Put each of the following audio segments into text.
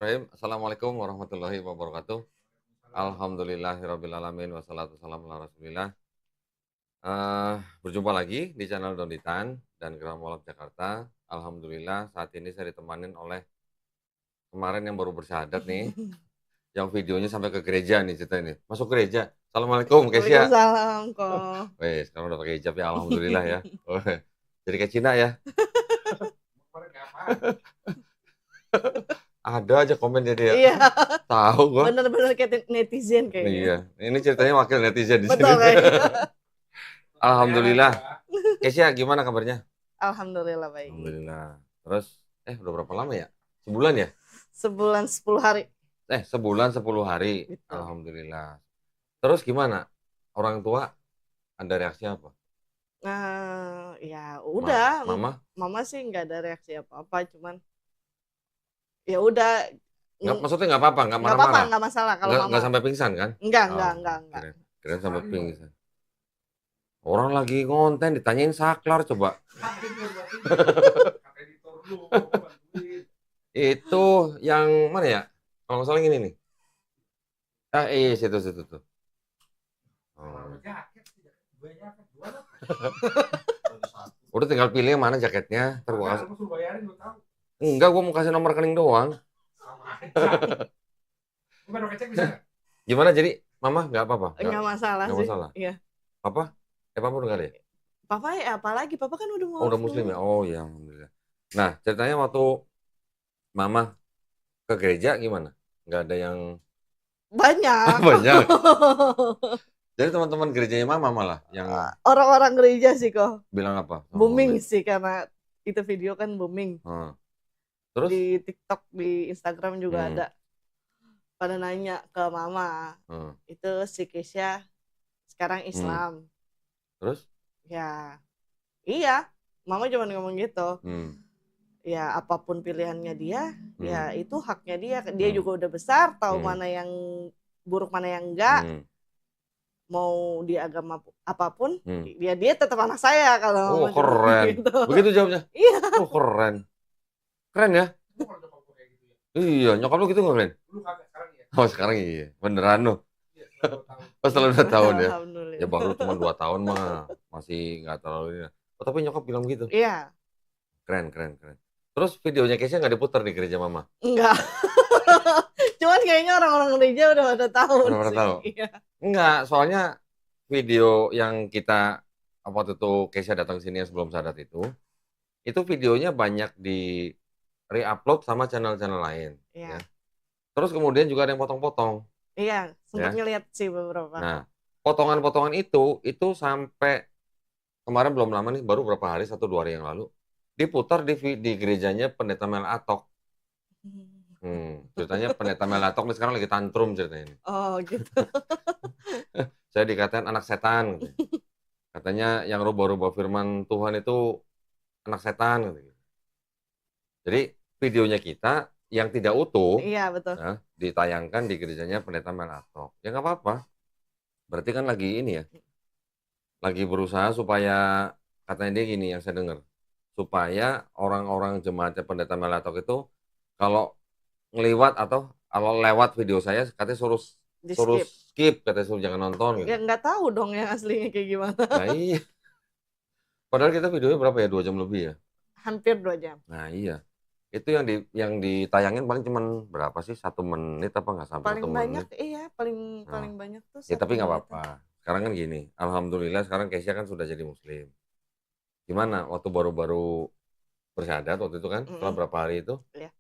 Assalamualaikum warahmatullahi wabarakatuh. Alhamdulillahirrabbilalamin wassalatu wassalamu ala Rasulillah. Berjumpa lagi di channel Donitan dan Geram Walaf Jakarta. Alhamdulillah saat ini saya ditemanin oleh kemarin yang baru bersyahadat nih, yang videonya sampai ke gereja nih cerita ini. Masuk gereja. Assalamualaikum Kesia. Waalaikumsalam kok. Wes, sekarang udah pakai hijab ya, alhamdulillah ya. Jadi kayak Cina ya. Ada aja komen jadi ya. Iya, Tahu gua. bener-bener kayak netizen kayaknya. Iya, ini ceritanya wakil netizen di sini. Betul kayaknya. Alhamdulillah. Kesia gimana kabarnya? Alhamdulillah baik. Alhamdulillah. Terus, udah berapa lama ya? Sebulan ya? Sebulan 10 hari. Sebulan 10 hari. Gitu. Alhamdulillah. Terus gimana? Orang tua ada reaksi apa? Ya udah. Mama? Mama sih nggak ada reaksi apa-apa, cuman ya udah. Maksudnya nggak apa-apa, nggak Nggak marah-marah? apa-apa, nggak masalah kalau mama. Nggak sampai pingsan kan? Enggak. Keren sampai pingsan. Orang lagi konten ditanyain saklar coba. Itu yang mana ya? Kalau nggak salah gini nih. Iya situ tuh. Udah tinggal pilih yang mana jaketnya. Ntar gua kasih. Enggak, gua mau kasih nomor rekening doang. Gimana jadi mama nggak apa-apa? Nggak masalah Nggak sih. masalah. Iya. Papa? Papa udah nggak ada ya? Papa ya apalagi, Papa kan udah udah muslim ya? Oh ya, alhamdulillah. Nah, ceritanya waktu mama ke gereja gimana? Nggak ada yang banyak. Banyak. Jadi teman-teman gerejanya mama malah yang orang-orang gereja sih kok bilang apa? Booming sih karena itu video kan booming. Terus di TikTok, di Instagram juga ada. Pada nanya ke mama, itu si Kesia sekarang Islam. Terus? Ya, iya, mama cuma ngomong gitu. Ya apapun pilihannya dia, ya itu haknya dia. Dia juga udah besar, tahu mana yang buruk mana yang enggak. Mau di agama apapun, dia tetap anak saya kalau. Oh keren. Gitu. Begitu jawabnya? Iya. Oh keren. Keren ya? Iya, nyokap lu gitu nggak keren? Oh sekarang iya, beneran lu. Setelah 2 tahun ya. Ya baru cuma 2 tahun mah masih nggak terlalu. Oh, tapi nyokap bilang gitu. Iya. Keren. Terus videonya Kesia nggak diputar di gereja mama? Enggak. Cuman kayaknya orang-orang gereja udah pada tahu. Udah pada tahu. Iya. Enggak, soalnya video yang kita waktu itu Kesia datang sini yang sebelum sadat itu videonya banyak di re-upload sama channel-channel lain. Iya. Ya. Terus kemudian juga ada yang potong-potong. Iya, sempat ngeliat sih beberapa. Nah, potongan-potongan itu sampai kemarin belum lama nih, baru berapa hari, 1-2 hari yang lalu, diputar di gerejanya Pendeta Mel Atok. Ceritanya Pendeta Mel Atok nih sekarang lagi tantrum ceritanya ini. Oh gitu. Saya dikatain anak setan. Katanya yang rubah-rubah firman Tuhan itu anak setan. Jadi videonya kita yang tidak utuh, iya betul, ditayangkan di gerejanya Pendeta Mel Atok. Ya nggak apa-apa. Berarti kan lagi ini ya, lagi berusaha supaya, katanya dia gini yang saya dengar, supaya orang-orang jemaatnya Pendeta Mel Atok itu kalau ngeliwat atau kalau lewat video saya katanya suruh skip, katanya suruh jangan nonton. Ya nggak tahu dong yang aslinya kayak gimana. Nah iya. Padahal kita videonya berapa ya, 2 jam lebih ya? Hampir 2 jam. Nah iya. Itu yang ditayangin paling cuman berapa sih? 1 menit apa nggak sampai 1 menit? Paling banyak iya, paling banyak tuh. Ya tapi nggak apa-apa. Sekarang kan gini, alhamdulillah sekarang Kesia kan sudah jadi muslim. Gimana waktu baru-baru bersyahadat waktu itu kan, setelah berapa hari itu? Iya.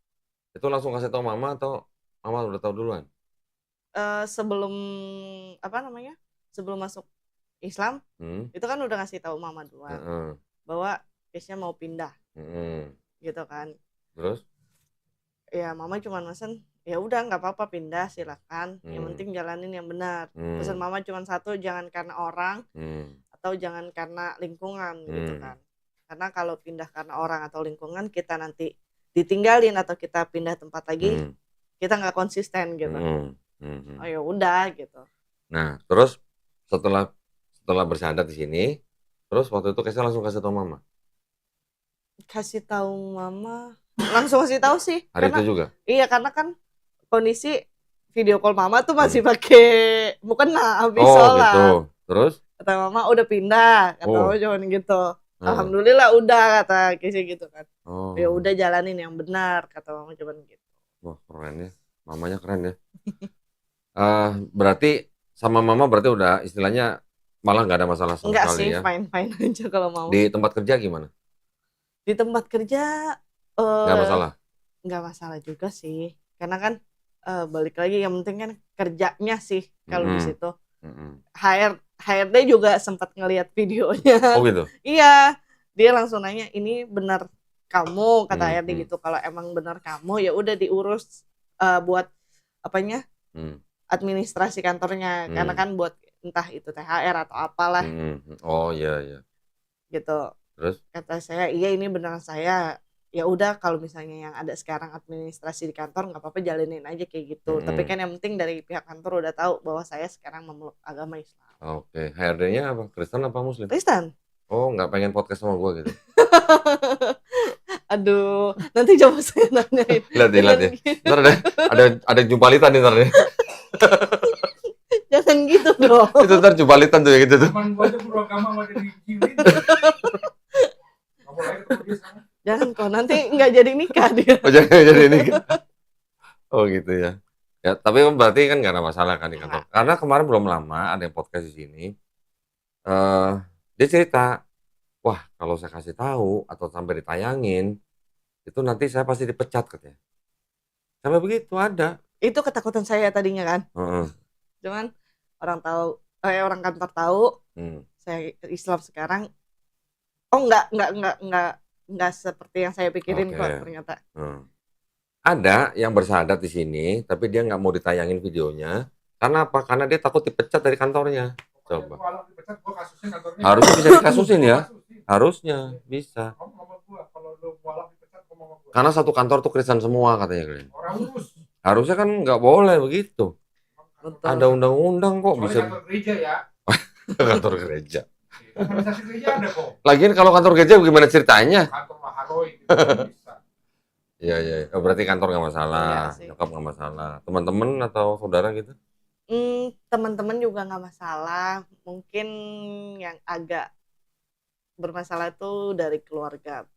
Itu langsung kasih tahu mama atau mama udah tahu duluan? Sebelum sebelum masuk Islam, itu kan udah ngasih tahu mama duluan bahwa Kesia mau pindah, gitu kan. Terus? Ya mama cuma mesen, ya udah nggak apa-apa pindah silakan, yang penting jalanin yang benar. Pesan mama cuma satu, jangan karena orang atau jangan karena lingkungan gitu kan. Karena kalau pindah karena orang atau lingkungan, kita nanti ditinggalin atau kita pindah tempat lagi, kita nggak konsisten gitu. Oh ya udah gitu. Nah terus setelah bersyahadat di sini, terus waktu itu Kesia langsung kasih tahu mama? Kasih tahu mama, langsung kasih tahu sih. Hari itu juga? Iya, karena kan kondisi video call mama tuh masih pakai mukena habis Oh sholat. gitu. Terus? Kata mama udah pindah, kata mama cuman gitu. Alhamdulillah udah, kata Kesi gitu kan. Ya udah jalanin yang benar, kata mama cuman gitu. Wah keren ya, mamanya keren ya. Berarti sama mama berarti udah istilahnya malah nggak ada masalah sama Enggak sekali sih, ya? fine-fine aja kalau mama. Di tempat kerja gimana? Di tempat kerja Nggak masalah? Nggak masalah juga sih, karena kan balik lagi yang penting kan kerjanya sih kalau di situ. HRD juga sempat ngelihat videonya. Oh gitu? Iya, dia langsung nanya, ini benar kamu, kata HRD gitu. Kalau emang benar kamu ya udah diurus buat apanya, administrasi kantornya, karena kan buat entah itu THR atau apalah. Oh iya. Gitu. Terus? Kata saya, iya ini benar saya. Ya udah kalau misalnya yang ada sekarang administrasi di kantor nggak apa-apa, jalanin aja kayak gitu. Tapi kan yang penting dari pihak kantor udah tahu bahwa saya sekarang memeluk agama Islam. Oke, HRD-nya apa? Kristen apa Muslim? Kristen. Oh, nggak pengen podcast sama gue gitu? Aduh, nanti coba saya nanyain. Lihat ya. Ntar ada jumpalitan nih ntar deh. Jangan gitu dong. Itu ntar jumpalitan tuh ya gitu tuh. Teman gue aja beragama sama dia digilin. Jangan kok, nanti nggak jadi nikah dia. Oh, jangan jadi nikah. Oh gitu ya. Ya, tapi berarti kan nggak ada masalah kan di kantor. Karena kemarin belum lama ada yang podcast di sini. Dia cerita, wah kalau saya kasih tahu atau sampai ditayangin, itu nanti saya pasti dipecat katanya. Sampai begitu ada. Itu ketakutan saya tadinya kan. Cuman orang kantor tahu saya Islam sekarang. Oh nggak seperti yang saya pikirin kok ternyata. Ada yang bersahadat di sini, tapi dia nggak mau ditayangin videonya. Karena apa? Karena dia takut dipecat dari kantornya. Coba. Harusnya bisa dikasusin ya. Harusnya bisa. Karena satu kantor tuh Kristen semua katanya. Harusnya kan nggak boleh begitu. Betul. Ada undang-undang kok bisa. Kantor gereja ya. Kantor gereja. Organisasi gereja ada kok. Lagian kalau kantor gereja gimana ceritanya? Kantor Maharoi gitu bisa. Iya. Berarti kantor nggak masalah, nyokap nggak masalah. Teman-teman atau saudara gitu? Teman-teman juga nggak masalah. Mungkin yang agak bermasalah itu dari keluarga.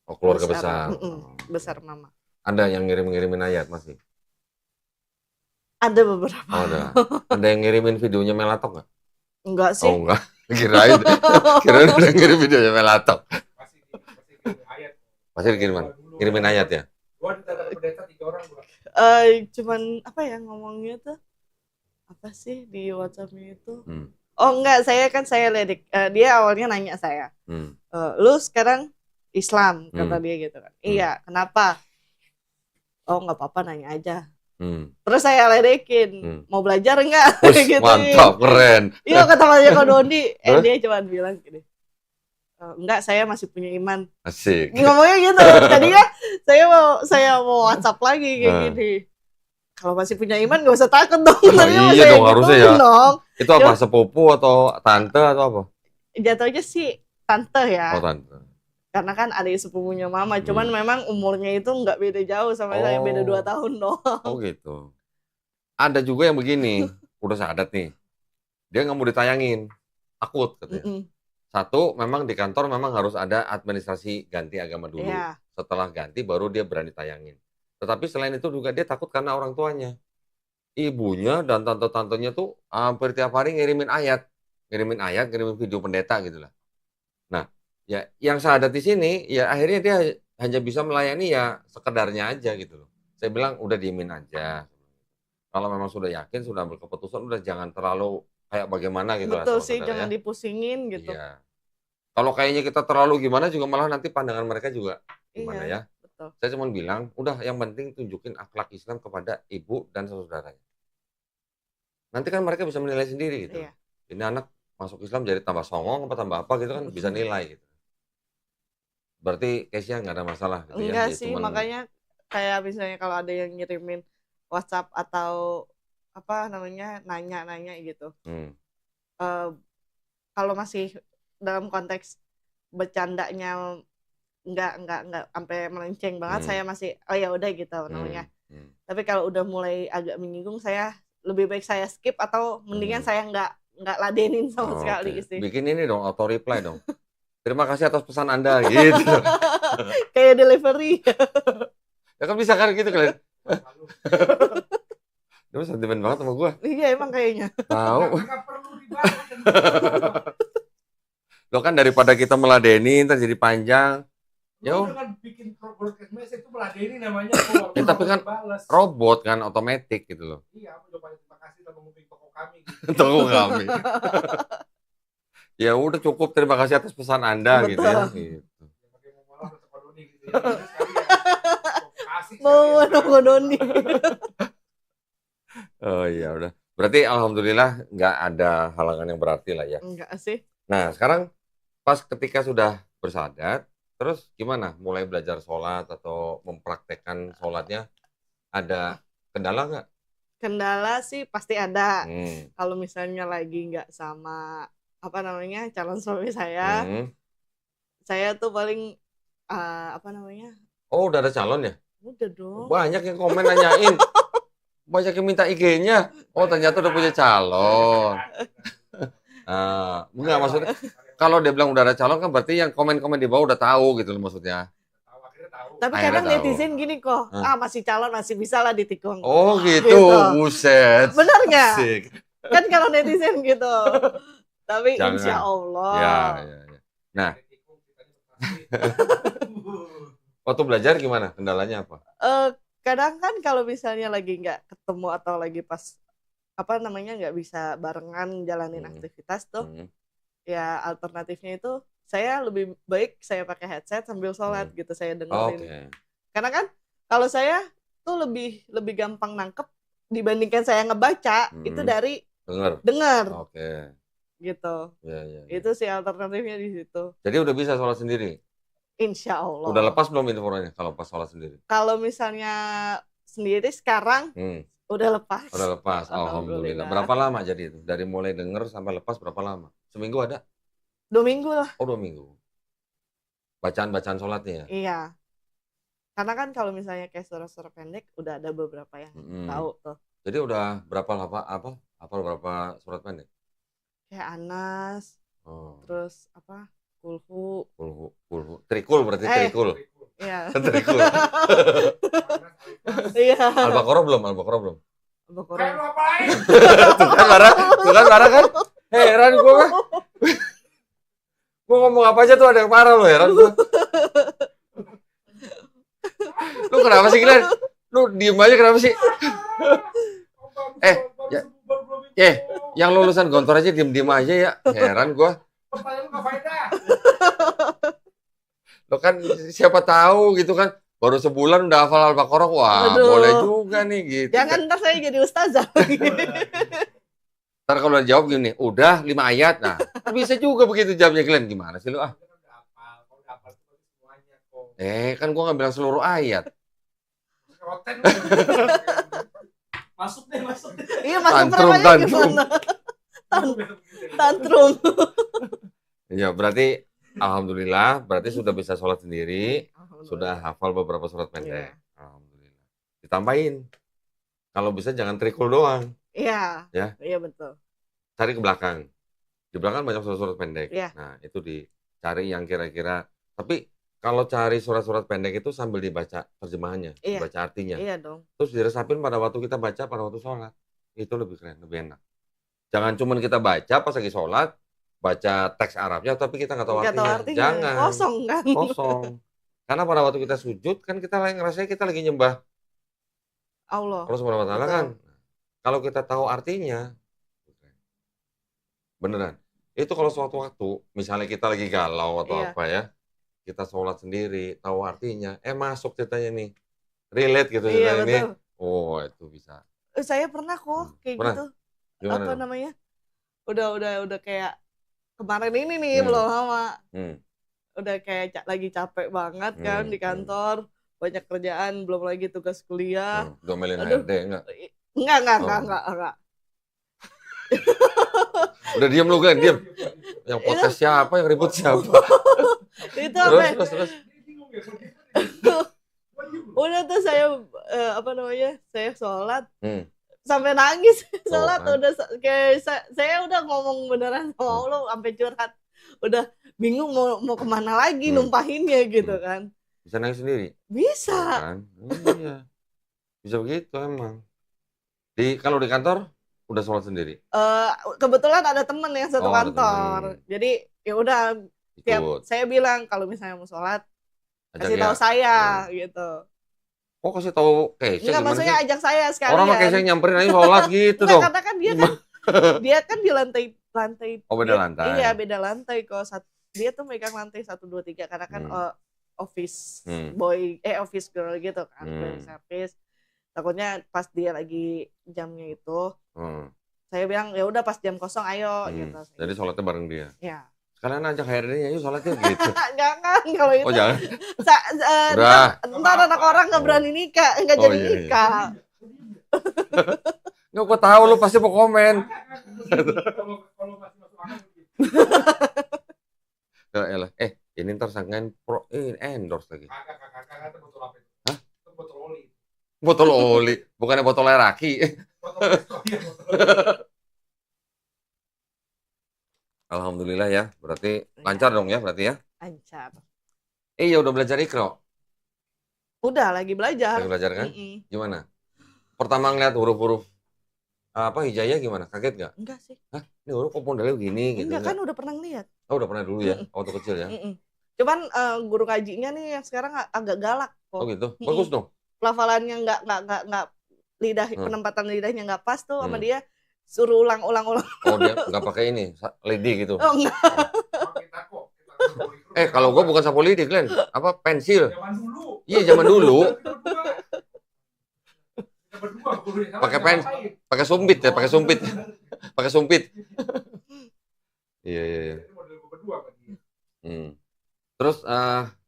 Oh, keluarga besar. Besar mama. Ada yang ngirimin ayat masih? Ada beberapa. Oh, ada. Ada yang ngirimin videonya Melatok nggak? Enggak sih. Oh enggak. Kirain udah ngirim videonya Melatok. Pasti ngirimin ayat ya? Gua ada pendeta 3 orang gua. Cuman apa ya ngomongnya tuh? Apa sih di WhatsApp-nya itu? Oh enggak, saya lirik. Dia awalnya nanya saya. Lu sekarang Islam, kata dia gitu kan. Iya, kenapa? Oh nggak apa-apa, nanya aja. Terus saya ledekin, mau belajar enggak? Gitu. Mantap, keren. Iya kata Mas Joko Doni, dia cuma bilang gini, enggak, saya masih punya iman. Asik. Ngomongnya gitu. Tadinya saya mau WhatsApp lagi kayak gini. Kalau masih punya iman gak usah takut dong. Iya dong, harusnya ya. Dong. Itu apa, sepupu atau tante atau apa? Jatuhnya sih tante ya. Oh tante. Karena kan adik sepupunya mama, cuman memang umurnya itu nggak beda jauh sama saya, beda 2 tahun doang. Oh gitu. Ada juga yang begini, udah sadat nih, dia nggak mau ditayangin, takut katanya. Satu, memang di kantor memang harus ada administrasi ganti agama dulu. Setelah ganti baru dia berani tayangin. Tetapi selain itu juga dia takut karena orang tuanya. Ibunya dan tante-tantenya tuh hampir tiap hari ngirimin video pendeta gitu lah. Nah, ya yang sahadat di sini ya akhirnya dia hanya bisa melayani ya sekedarnya aja gitu loh. Saya bilang udah diemin aja. Kalau memang sudah yakin, sudah ambil keputusan, udah jangan terlalu kayak bagaimana gitu. Betul sih, jangan dipusingin gitu. Iya. Kalau kayaknya kita terlalu gimana juga malah nanti pandangan mereka juga gimana ya. Betul. Saya cuma bilang, udah yang penting tunjukin akhlak Islam kepada ibu dan saudaranya. Nanti kan mereka bisa menilai sendiri gitu. Iya. Ini anak masuk Islam jadi tambah songong apa tambah apa gitu kan bisa nilai gitu. Berarti case-nya nggak ada masalah gitu. Enggak sih, makanya kayak misalnya kalau ada yang ngirimin WhatsApp atau apa namanya nanya-nanya gitu. Kalau masih dalam konteks bercandanya nggak sampai melenceng banget, saya masih oh ya udah gitu namanya. Tapi kalau udah mulai agak menyinggung, saya lebih baik saya skip atau mendingan saya nggak ladenin sama sekali sih. Bikin ini dong, auto reply dong. Terima kasih atas pesan Anda gitu. Kayak delivery. Ya kan bisa kan gitu kalian. Dia sentimen banget sama gua. Iya emang kayaknya. Tahu. Nggak perlu dibahas. Lo kan daripada kita meladeni ntar jadi panjang. Lu kan bikin broadcast message itu meladeni namanya. Ya, tapi kan robot kan otomatis gitu loh. Iya, aku coba terima kasih telah menghubungi toko kami. Toko kami. Ya udah cukup, terima kasih atas pesan Anda. Betul. Gitu ya. Gitu. Mau Doni. Oh iya udah. Berarti alhamdulillah nggak ada halangan yang berarti lah ya. Enggak sih. Nah sekarang pas ketika sudah bersahadat, terus gimana? Mulai belajar sholat atau mempraktekkan sholatnya, ada kendala nggak? Kendala sih pasti ada. Kalau misalnya lagi nggak sama calon suami saya tuh paling Oh udah ada calon ya? Udah dong. Banyak yang komen nanyain. Banyak yang minta IG-nya. Oh ternyata udah punya calon. Enggak maksudnya. Kalau dia bilang udah ada calon kan berarti yang komen-komen di bawah udah tahu gitu loh maksudnya. Tapi kadang netizen gini kok, masih calon masih bisa lah ditikung. Oh gitu, buset. Bener nggak? Kan kalau netizen gitu. Tapi insya Allah. Ya. Nah. Waktu belajar gimana? Kendalanya apa? Kadang kan kalau misalnya lagi nggak ketemu atau lagi pas nggak bisa barengan jalanin aktivitas tuh, ya alternatifnya itu saya lebih baik saya pakai headset sambil sholat gitu, saya dengerin. Karena kan kalau saya tuh lebih gampang nangkep dibandingkan saya ngebaca itu dari dengar. Gitu. Ya. Itu sih alternatifnya di situ. Jadi udah bisa sholat sendiri? Insya Allah. Udah lepas belum infonya kalau pas sholat sendiri? Kalau misalnya sendiri sekarang udah lepas. Udah lepas, alhamdulillah. Berapa lama jadi itu? Dari mulai denger sampai lepas berapa lama? Seminggu ada? 2 minggu lah. Oh 2 minggu. Bacaan sholatnya ya? Iya. Karena kan kalau misalnya kayak surat-surat pendek udah ada beberapa yang tahu tuh. Jadi udah berapa berapa surat pendek? Kayak Anas. Terus Kulhu. Trikul berarti trikul. Iya. Trikul. Iya. Al-Baqarah belum? Al-Baqarah. Kayak lu apa lain? Tuh kan marah kan? Heran gue kan. Gue ngomong apa aja tuh ada yang marah loh, heran gue. Lu kenapa sih Glenn? Lu diem aja kenapa sih? Yang lulusan Gontor aja diem aja ya. Heran gue. Pertanyaan lu nggak faedah. Lo kan siapa tahu gitu kan. Baru sebulan udah hafal Al-Baqarah. Wah, boleh juga nih gitu. Jangan ntar saya jadi ustazah. Ntar kalau jawab gini, udah 5 ayat. Nah, bisa juga begitu jawabnya Glenn. Gimana sih lu ah? Kan gua nggak bilang seluruh ayat. Masuk deh. Iya, masuk premannya gimana? Tantrum. Ya, berarti alhamdulillah, berarti sudah bisa sholat sendiri, sudah hafal beberapa surat pendek. Alhamdulillah. Ditambahin. Kalau bisa jangan trikul doang. Iya. Ya. Iya betul. Cari ke belakang. Di belakang banyak surat-surat pendek. Iya. Nah, itu dicari yang kira-kira. Tapi kalau cari surat-surat pendek itu sambil dibaca terjemahannya, dibaca artinya. Iya dong. Terus diresapin pada waktu kita baca, pada waktu sholat. Itu lebih keren, lebih enak. Jangan cuma kita baca pas lagi sholat, baca teks Arabnya, tapi kita nggak tahu artinya. Jangan. Kosong kan? Kosong. Karena pada waktu kita sujud, kan kita ngerasanya kita lagi nyembah Allah Subhanahu wa Ta'ala kan. Kalau kita tahu artinya, beneran. Itu kalau suatu waktu, misalnya kita lagi galau atau apa ya, kita sholat sendiri, tahu artinya, masuk ceritanya nih. Relate gitu ceritanya ini. Oh, itu bisa. Saya pernah kok kayak gitu. Gimana? Apa namanya? Udah kayak kemarin ini nih belum lama. Udah kayak lagi capek banget kan di kantor, banyak kerjaan, belum lagi tugas kuliah. Domelin HRD enggak? Enggak. Udah diam lu Glenn, diam. Yang podcast siapa, yang ribut siapa? Itu apa? Terus. Udah tuh saya saya sholat sampai nangis sholat kan. udah kayak saya udah ngomong beneran sama Allah sampai curhat, udah bingung mau kemana lagi numpahinnya gitu kan. Bisa nangis sendiri? Bisa. Kan? Iya. Bisa begitu emang. Kalau di kantor udah sholat sendiri? Kebetulan ada temen yang satu ada kantor. temen. Jadi ya udah tiap saya bilang kalau misalnya mau sholat kasih tahu saya gitu. Oh, kasih tahu Keisha? Enggak, maksudnya sih? ajak saya sekalian. Orang mah Keisha nyamperin aja sholat gitu dong. Karena kan dia kan di lantai. Oh, beda lantai. Iya, beda lantai kok. Dia tuh megang lantai 1 2 3 karena kan office boy office girl gitu kan, service. Takutnya pas dia lagi jamnya itu. Saya bilang ya udah pas jam kosong ayo gitu. Jadi sholatnya bareng dia. Iya. Sekalian ajak HRD-nya yuk sholatnya gitu. Jangan kalau itu. Oh, jangan. Ntar anak orang nggak berani nikah, nggak jadi nikah. Nggak, gue tahu lu pasti mau komen. Kalau masih masuk akal gitu. Ini ntar sangkain endorse lagi. Kakak itu botol apa itu? Hah? Itu botol oli. Botol oli, bukannya botol air aki. Alhamdulillah ya, berarti lancar dong ya berarti ya? Lancar. Iya, udah belajar Iqra? Udah, lagi belajar. Lagi belajar kan? Gimana? Pertama ngeliat huruf-huruf hijaiyah gimana? Kaget gak? Enggak sih. Hah? Ini huruf kok modelnya begini gitu? Enggak, kan udah pernah ngeliat. Oh, udah pernah dulu ya? Waktu kecil ya? Cuman guru ngajinya nih yang sekarang agak galak kok. Oh gitu? Bagus dong? Pelafalannya nggak penempatan lidahnya nggak pas tuh sama dia. Suruh ulang. Oh, dia nggak pakai ini, lidi gitu? Oh, enggak. Kalau gue bukan sapu lidi, Glenn. Apa? Pensil. Zaman dulu. Iya, zaman dulu. Pakai sumpit ya, pakai sumpit. Iya. Terus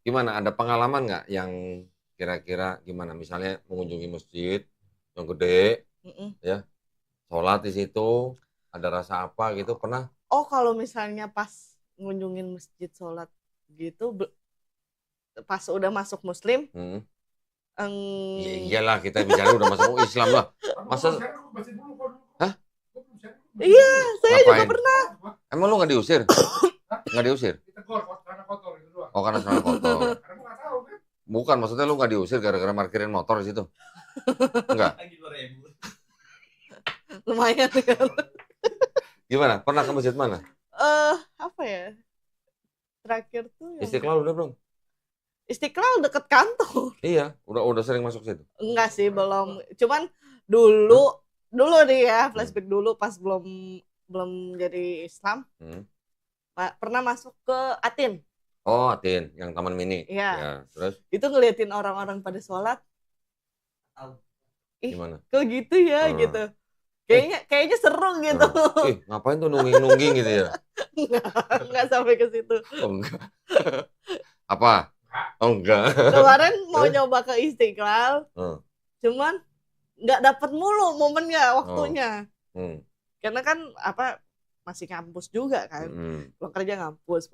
gimana? Ada pengalaman nggak yang kira-kira gimana? Misalnya mengunjungi masjid yang gede, ya, sholat di situ, ada rasa apa gitu pernah? Oh, kalau misalnya pas ngunjungin masjid sholat gitu, pas udah masuk Muslim. Iyalah, kita bicara udah masuk Islam lah. Masa? Hah? Iya, saya juga pernah. Emang lu nggak diusir? Nggak diusir? Oh, karena celana kotor. Bukan, maksudnya lu nggak diusir gara-gara parkirin motor di situ? Enggak? Lumayan kan. Gimana? Pernah ke masjid mana? Apa ya? Terakhir tuh yang... Istiqlal udah belum? Istiqlal deket kantor. Iya, udah sering masuk situ. Enggak sih, belum. Cuman dulu nih ya, flashback dulu pas belum jadi Islam. Pernah masuk ke Atin. Oh, Atin, yang Taman Mini. Iya. Ya, terus? Itu ngeliatin orang-orang pada sholat. Gimana? Kok gitu ya gitu. Kayaknya seru gitu. Ngapain tuh nungging-nungging gitu ya? Enggak sampai ke situ. Oh, enggak. Apa? Oh, enggak. Kemarin mau nyoba ke Istiqlal. Cuman nggak dapet mulu momennya, waktunya. Karena kan masih kampus juga kan. Pulang kerja ngampus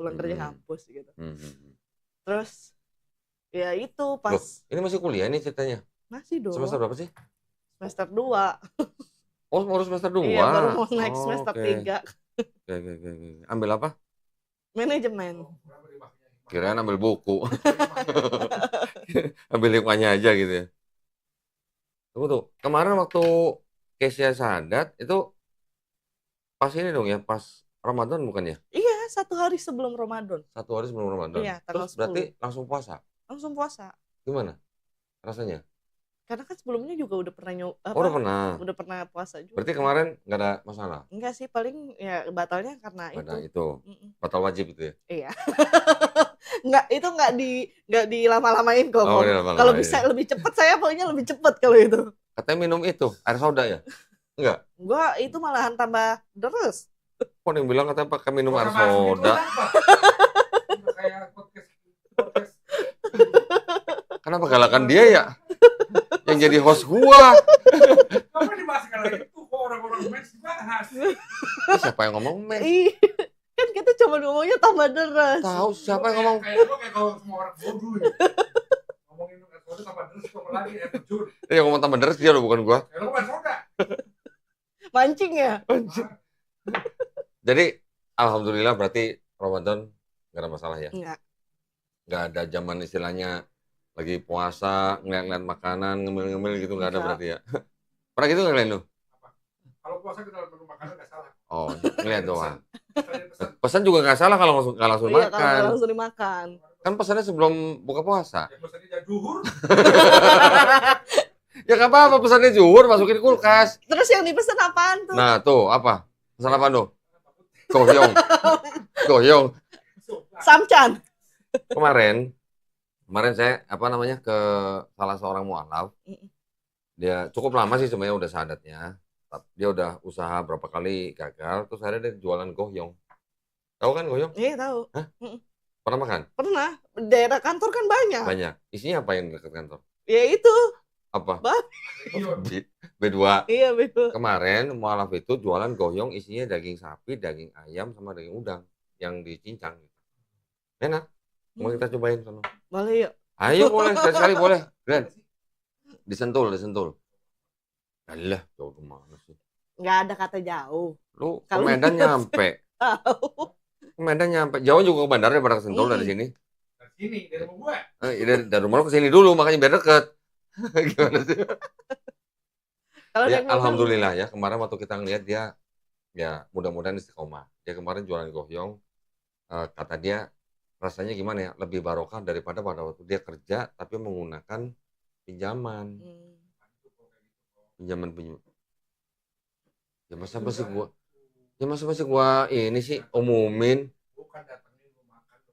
gitu. Terus ya itu pas. Loh, ini masih kuliah nih ceritanya? Masih dong. Semester berapa sih? Semester 2. Oh, baru semester 2? Iya, baru mau naik semester 3. Oke. Ambil apa? Manajemen. Kirain ambil buku. Ambil lingkungannya aja gitu ya. Tunggu tuh, kemarin waktu Keisha Sadat itu pas ini dong ya, pas Ramadan bukan ya? Iya, 1 hari sebelum Ramadan. 1 hari sebelum Ramadan? Iya, tanggal 10. Terus berarti langsung puasa? Langsung puasa. Gimana rasanya? Karena kan sebelumnya juga udah pernah udah pernah puasa juga. Berarti kemarin nggak ada masalah? Enggak sih, paling ya batalnya karena itu. Batal wajib itu ya? Iya. Nggak dilama-lamain kok. Kalau bisa lebih cepat, saya pokoknya lebih cepat kalau itu. Katanya minum itu air soda ya? Enggak? Enggak, itu malahan tambah deres. Kok yang bilang katanya pakai minum air soda? Kenapa galakan dia ya? Yang jadi host gua. Kamu dibahas karena itu kok orang-orang mens dibahas. Siapa yang ngomong mens? Kan kita cuma ngomongnya tambah deres. Tahu siapa yang ngomong? Kayak kalau semua orang bodoh ya. Ngomongin tambah deres. Apalagi air terjun. Yang ngomong tambah deres dia loh, bukan gua. Kalau bukan soda. Mancing ya? Jadi alhamdulillah berarti Ramadan nggak ada masalah ya. Enggak. Nggak ada zaman istilahnya lagi puasa ngeliat-ngeliat makanan ngemil-ngemil gitu, nggak ada Nggak. berarti ya. Pernah gitu nggak ngeliat lu? Kalau puasa kita menu makanan nggak salah. Oh, ngeliat doang. Pesan. Pesan juga nggak salah kalau nggak langsung Iya, kalau makan. nggak langsung dimakan. Kan pesannya sebelum buka puasa. Ya pesannya jam zuhur. Ya nggak apa-apa, pesannya zuhur masukin kulkas. Terus yang dipesan apaan tuh? Nah tuh apa? Pesan apa tuh? Goyong. Goyong. Samcan. Kemarin saya apa namanya ke salah seorang mualaf. Dia cukup lama sih sebenarnya udah sahadatnya. Dia udah usaha berapa kali gagal, terus akhirnya dia jualan goyong. Tahu kan goyong? Iya tahu. Hah? Pernah makan? Pernah. Daerah kantor kan banyak. Banyak. Isinya apa yang dekat kantor? Ya itu. Apa? Iya. B2. Iya betul. Kemarin mualaf itu jualan goyong isinya daging sapi, daging ayam, sama daging udang yang dicincang. Enak. Mau kita cobain sono. Boleh yuk. Ayo boleh, sekali-sekali boleh. Glenn. Disentul. Alah, jauh kemana sih? Nggak ada kata jauh. Lu ke Kalau Medan nyampe. Tahu. Ke Medan nyampe. Jauh juga ke bandara daripada ke Sentul dari sini. Dari sini, dari rumah gua. Dari rumah lu ke sini dulu, makanya biar deket. Gimana sih? Kalau Ya, naik motor, alhamdulillah ya. Kemarin waktu kita ngeliat dia, ya mudah-mudahan istiqomah. Dia kemarin jualan goyong. Kata dia, rasanya gimana ya? Lebih barokah daripada pada waktu dia kerja, tapi menggunakan pinjaman. Pinjaman. Ya masa masih gua ini sih umumin. Bukan datangin lu makan lu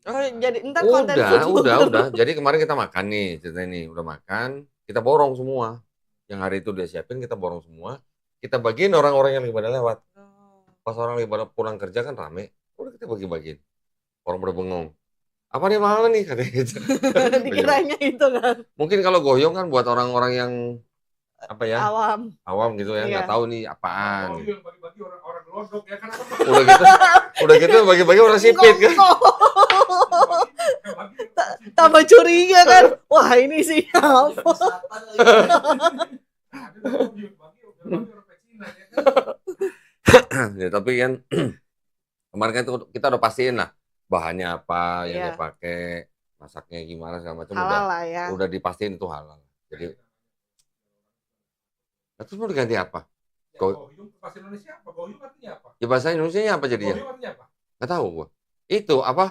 promosi. oh, jadi ntar konten food Udah. Jadi kemarin kita makan nih, cerita ini udah makan, kita borong semua. Yang hari itu dia siapin kita borong semua. Kita bagiin orang-orang yang lagi pada lewat. Pas orang lagi pada pulang kerja kan rame, udah kita bagi-bagiin. Orang pada bengong. Apa nih mahal nih katanya gitu. Dikiranya itu kan Mungkin kalau goyong kan buat orang-orang yang apa ya? awam Gitu ya, Iya. nggak tahu nih Oh, apaan. yang bagi-bagi orang gelondok ya kan apa? Udah gitu bagi-bagi orang sipit kan. tambah curiga kan. Wah ini sih apa? Ya, tapi kan kemarin kan kita udah pastiin lah bahannya apa yang Iya. dia pakai, masaknya gimana segala macam Halal lah ya. udah dipastiin itu halal. Jadi terus mau diganti apa? Goyong bahasa Indonesia apa? Goyong artinya apa? Ya bahasa Indonesianya apa jadinya? Goyong artinya apa? Nggak tahu gua. Itu apa?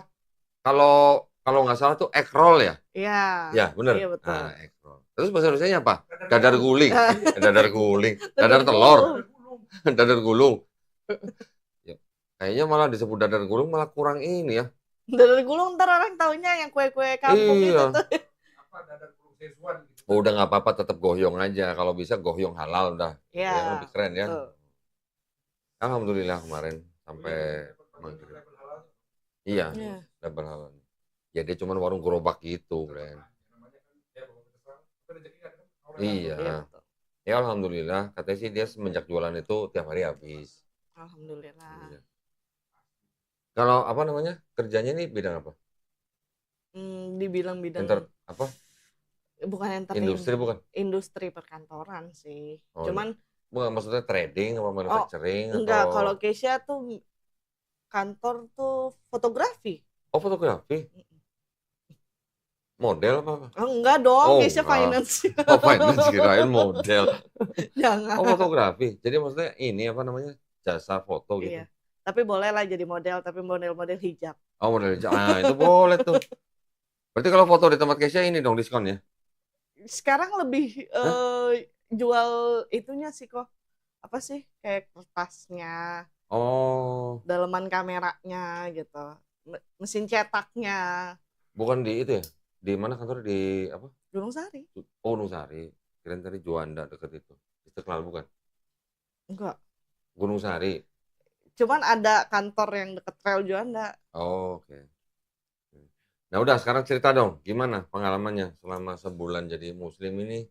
Kalau nggak salah tuh egg roll ya? Iya. Ya bener. Iya betul. Nah, egg roll. Terus bahasa Indonesianya apa? Dadar guling. Dadar guling. Dadar Dadar telur. Gulung. Dadar gulung. Ya, kayaknya malah disebut dadar gulung malah kurang ini ya. Dadar gulung ntar orang taunya yang kue-kue kampung Iya. itu tuh. Apa dadar gulung Szechuan gitu. Oh, udah nggak apa-apa, tetap goyong aja. Kalau bisa goyong halal udah. Iya. Ya, lebih keren ya. Betul. Alhamdulillah kemarin sampai maghrib. Iya, Iya. double halal. Ya dia cuma warung gerobak gitu, Bren. Namanya kan ya bawa terserah. Tapi rezeki kan orang Iya. Iya betul. Ya alhamdulillah, katanya sih dia semenjak jualan itu tiap hari habis. Alhamdulillah. Iya. Kalau apa namanya? Kerjanya nih bidang apa? Dibilang bidang Apa? bukan entertainment. Industri bukan? Industri perkantoran sih. Oh, Cuman bukan maksudnya trading apa manufacturing enggak, atau kalau Keisha tuh kantor tuh fotografi. Oh, fotografi? Model apa? Oh, enggak dong, Oh, Keisha enggak. finance. Oh, finance kirain model. Jangan. Oh, fotografi. Jadi maksudnya ini apa namanya? Jasa foto gitu. Iya. Tapi boleh lah jadi model, tapi model-model hijab. Oh, model itu boleh tuh. Berarti kalau foto di tempat Keisha ini dong diskon ya? Sekarang lebih jual itunya sih kok. Apa sih? Kayak kertasnya, Oh, daleman kameranya gitu. Mesin cetaknya. bukan di itu ya? Di mana kantor di apa? Gunung Sari. Oh, Gunung Sari. Kirain tadi Juanda deket itu. Istiqlal bukan? Enggak. Gunung Sari. Cuman ada kantor yang deket Trail Juanda. Oh, oke. Nah udah sekarang cerita dong, gimana pengalamannya selama sebulan jadi muslim ini?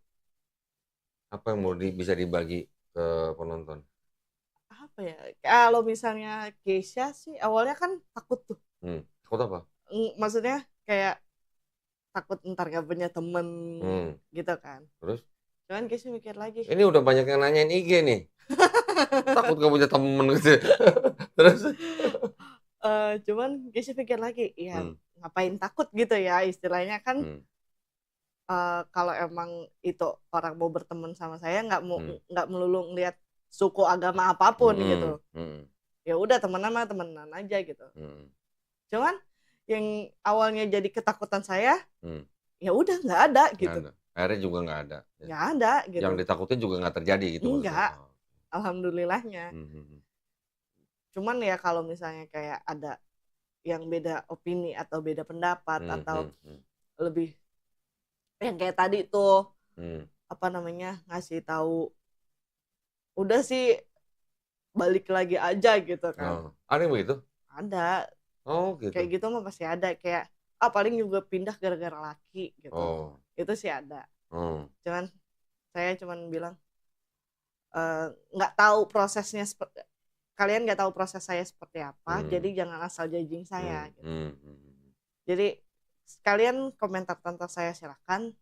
Apa yang mau bisa dibagi ke penonton? Apa ya? Kalau misalnya Keisha sih awalnya kan takut tuh. Takut apa? Maksudnya kayak takut ntar gak punya temen gitu kan. Terus? Cuman Casey mikir lagi. Ini udah banyak yang nanyain IG nih. Takut gak punya temen gitu. Terus? Cuman Casey pikir lagi, ya ngapain takut gitu ya istilahnya kan. Kalau emang itu orang mau berteman sama saya nggak melulu ngeliat suku agama apapun gitu. Ya udah temenan aja gitu. Cuman yang awalnya jadi ketakutan saya, ya udah nggak ada gitu. Akhirnya juga nggak ada. Nggak ada gitu. Yang ditakutin juga nggak terjadi gitu. Enggak, alhamdulillahnya. Cuman ya kalau misalnya kayak ada yang beda opini atau beda pendapat atau lebih yang kayak tadi tuh ngasih tahu udah sih balik lagi aja gitu kan. Ada yang begitu? Ada. Gitu. Kayak gitu mah pasti ada, kayak paling juga pindah gara-gara laki gitu. Itu sih ada. Cuman saya bilang nggak tahu prosesnya kalian nggak tahu proses saya seperti apa, jadi jangan asal judging saya gitu. Jadi kalian komentar tentang saya silakan.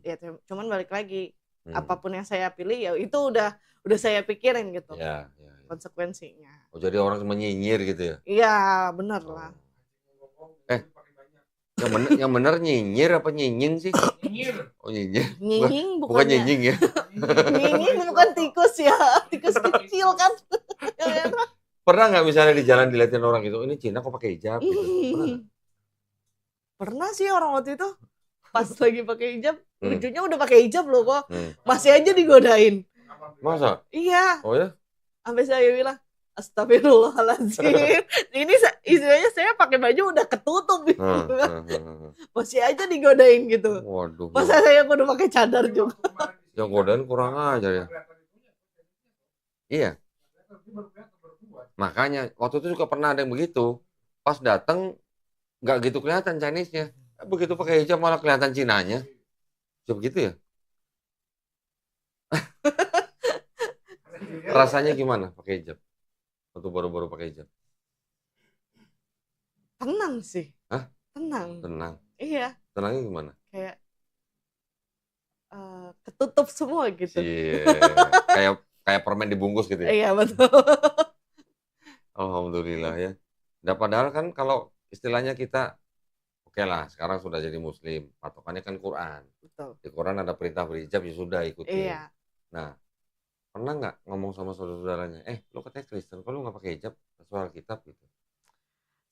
Ya cuman balik lagi apapun yang saya pilih ya itu udah saya pikirin gitu. Ya. Konsekuensinya. Jadi orang cuma nyinyir gitu ya? Iya bener lah. Yang bener nyinyir apa nyinying sih? Nyinyir. Nyinyir. Nyinying bukan nyinying ya? Nyinying bukan tikus ya, tikus kecil kan. Pernah nggak misalnya di jalan dilihatin orang gitu, ini Cina kok pakai hijab gitu? Pernah sih orang waktu itu pas lagi pakai hijab, lucunya udah pakai hijab loh kok, masih aja digodain. Masa? Iya. Oh ya? Sampai saya bilang, astagfirullahaladzim. Ini istilahnya saya pakai baju udah ketutup gitu. Masih aja digodain gitu. Waduh. Masa saya udah pakai cadar juga. Yang godain kurang ajar ya. Iya. Makanya waktu itu juga pernah ada yang begitu. Pas datang nggak gitu kelihatan Chinese-nya. Begitu pakai hijab malah kelihatan Cinanya. Coba begitu ya? Rasanya gimana pakai hijab? Waktu baru-baru pakai hijab? Tenang sih. Hah? Tenang. Iya. Tenangnya gimana? Kayak ketutup semua gitu. Iya. Kayak permen dibungkus gitu ya? Iya betul. Alhamdulillah ya. Nah, padahal kan kalau istilahnya kita oke lah, sekarang sudah jadi muslim, patokannya kan Quran. Betul. Di Quran ada perintah berhijab, ya sudah ikuti. Iya. Nah, pernah nggak ngomong sama saudara-saudaranya, lo katanya Kristen, kalau nggak pakai hijab, soal kitab gitu?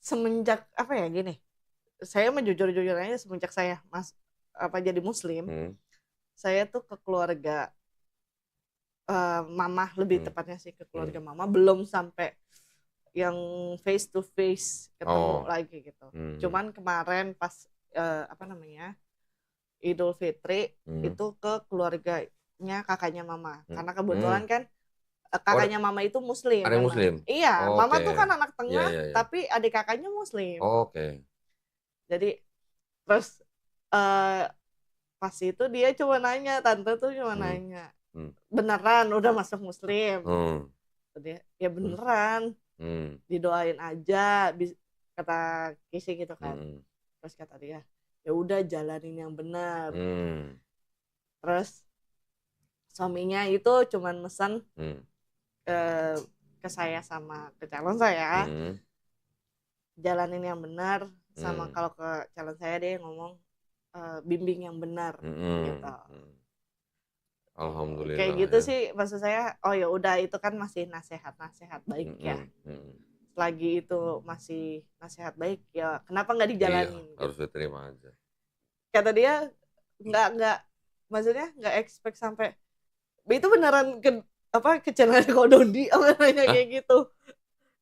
Semenjak gini, saya jujur-jujur aja semenjak saya jadi muslim, saya tuh ke keluarga mama, lebih tepatnya sih ke keluarga mama, belum sampai yang face to face ketemu lagi gitu. Cuman kemarin pas Idul Fitri itu ke keluarganya kakaknya mama, karena kebetulan kan kakaknya mama itu muslim. Ada yang muslim? Iya, mama tuh kan anak tengah, tapi adik kakaknya muslim. Jadi terus pas itu dia cuma nanya, tante tuh cuma nanya, beneran udah masuk muslim? Dia, ya beneran. Didoain aja, kata Kisi gitu kan. Terus kata dia, ya udah jalanin yang benar. Terus suaminya itu cuman mesen ke saya sama ke calon saya, jalanin yang benar, sama kalau ke calon saya dia ngomong bimbing yang benar gitu. Alhamdulillah. Kayak gitu ya. Sih maksud saya, oh ya udah itu kan masih nasihat baik ya. Selagi itu masih nasihat baik ya kenapa nggak dijalanin? Iya, harus diterima aja. Kata dia nggak maksudnya nggak expect sampai itu beneran ke channel Kodondi nanya kayak gitu.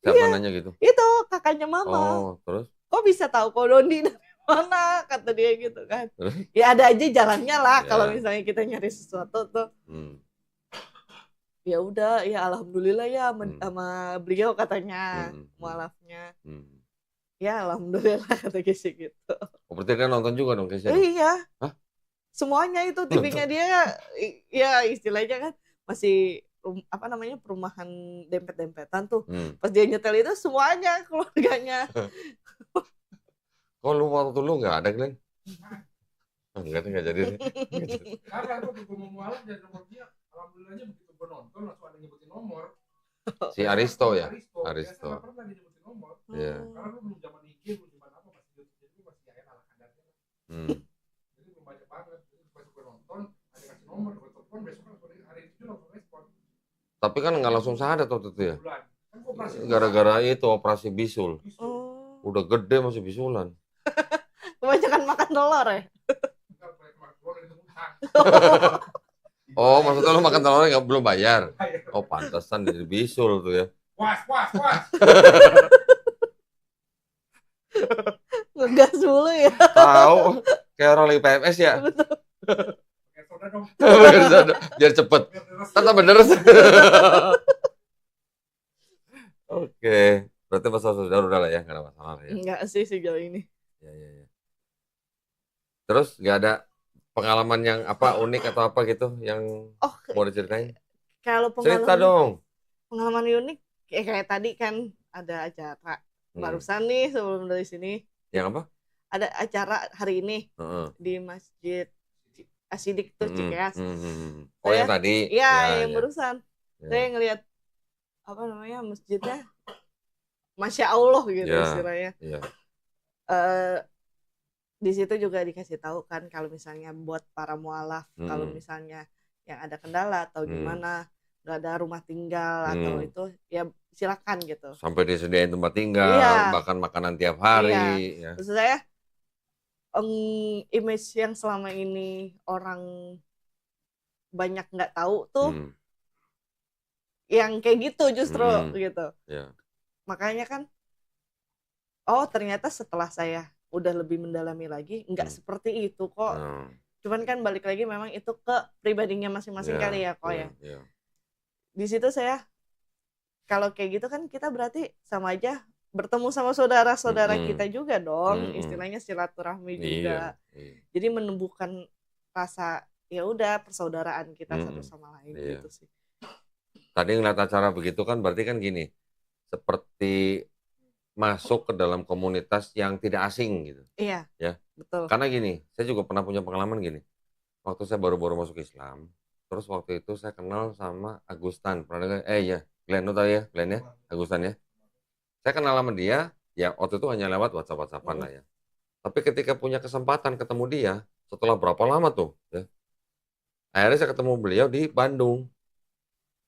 Siapa nanya gitu? Itu kakaknya mama. Terus? Kok bisa tahu Kodondi dari mana? Kata dia gitu kan. Ya ada aja jalannya lah kalau misalnya kita nyari sesuatu tuh. Ya udah, ya alhamdulillah ya sama beliau katanya mualafnya. Ya alhamdulillah kata Kesi gitu. Berarti kan nonton juga dong Kesi? Iya. Hah? Semuanya itu TV-nya dia ya istilahnya kan masih perumahan dempet-dempetan tuh. Pas dia nyetel itu semuanya keluarganya. Kok waktu lu nggak ada, Glenn? Enggak nih, enggak jadi nih. Karena aku mau mualaf dan nomor dia, alhamdulillahnya begitu gue nonton langsung ada nyebutin nomor. Si Aristo ya? Aristo. Biasa nggak pernah nyebutin nomor. Iya. Karena lu belum zaman IG, belum zaman apa, masih YouTube, jadi masih ya ala kadarnya. Jadi belum banyak banget. Jadi pas gue nonton, ada kasih nomor, gue telepon, besok hari itu langsung respon. Tapi kan nggak langsung sadar waktu itu ya. Bulan. Kan gua operasi Gara-gara itu operasi bisul. Oh. Udah gede masih bisulan. Kebanyakan makan telur ya? Enggak, makan telur dari utang. Oh, maksudnya lu makan telurnya nggak belum bayar? Oh, pantesan jadi bisul tuh ya. Puas. Ngegas dulu ya. Tahu, kayak orang lagi PMS ya. Betul. Pakai soda dong. Biar cepet. Biar deres. Kan tambah deres. Oke, berarti pas saudara udah lah ya, nggak ada masalah lah ya. Enggak sih sejauh ini. Ya. Terus nggak ada pengalaman yang apa unik atau apa gitu yang Oh, mau diceritain? kalau Cerita dong. pengalaman unik kayak tadi kan ada acara barusan nih sebelum dari sini. Yang apa? Ada acara hari ini di Masjid Asidik tuh Cikeas. Oh, yang tadi? Iya, yang ya. barusan. Ya. Saya ngelihat apa namanya masjidnya, Masya Allah gitu Ya. istilahnya. Iya. Di situ juga dikasih tahu kan kalau misalnya buat para mualaf, kalau Hmm. misalnya yang ada kendala atau gimana, nggak ada rumah tinggal atau itu ya silakan gitu. Sampai disediain tempat tinggal, Iya. bahkan makanan tiap hari. Iya. Ya. Maksud saya image yang selama ini orang banyak nggak tahu tuh yang kayak gitu justru gitu. Ya. Makanya kan, oh ternyata setelah saya udah lebih mendalami lagi nggak seperti itu kok. Cuman kan balik lagi memang itu ke pribadinya masing-masing kali ya kok ya. Di situ saya kalau kayak gitu kan kita berarti sama aja bertemu sama saudara-saudara kita juga dong, istilahnya silaturahmi juga. Iya. Jadi menumbuhkan rasa ya udah persaudaraan kita satu sama lain gitu sih. Tadi ngeliat acara begitu kan berarti kan gini, seperti masuk ke dalam komunitas yang tidak asing gitu. Iya. Ya. Betul. Karena gini, saya juga pernah punya pengalaman gini. Waktu saya baru-baru masuk Islam, terus waktu itu saya kenal sama Agustan. Pernah dengar? Iya, Glenn, lu tahu ya, Glenn ya, Agustan ya. Saya kenal sama dia, ya waktu itu hanya lewat WhatsApp-WhatsAppan lah ya. Tapi ketika punya kesempatan ketemu dia, setelah berapa lama tuh, ya. Akhirnya saya ketemu beliau di Bandung.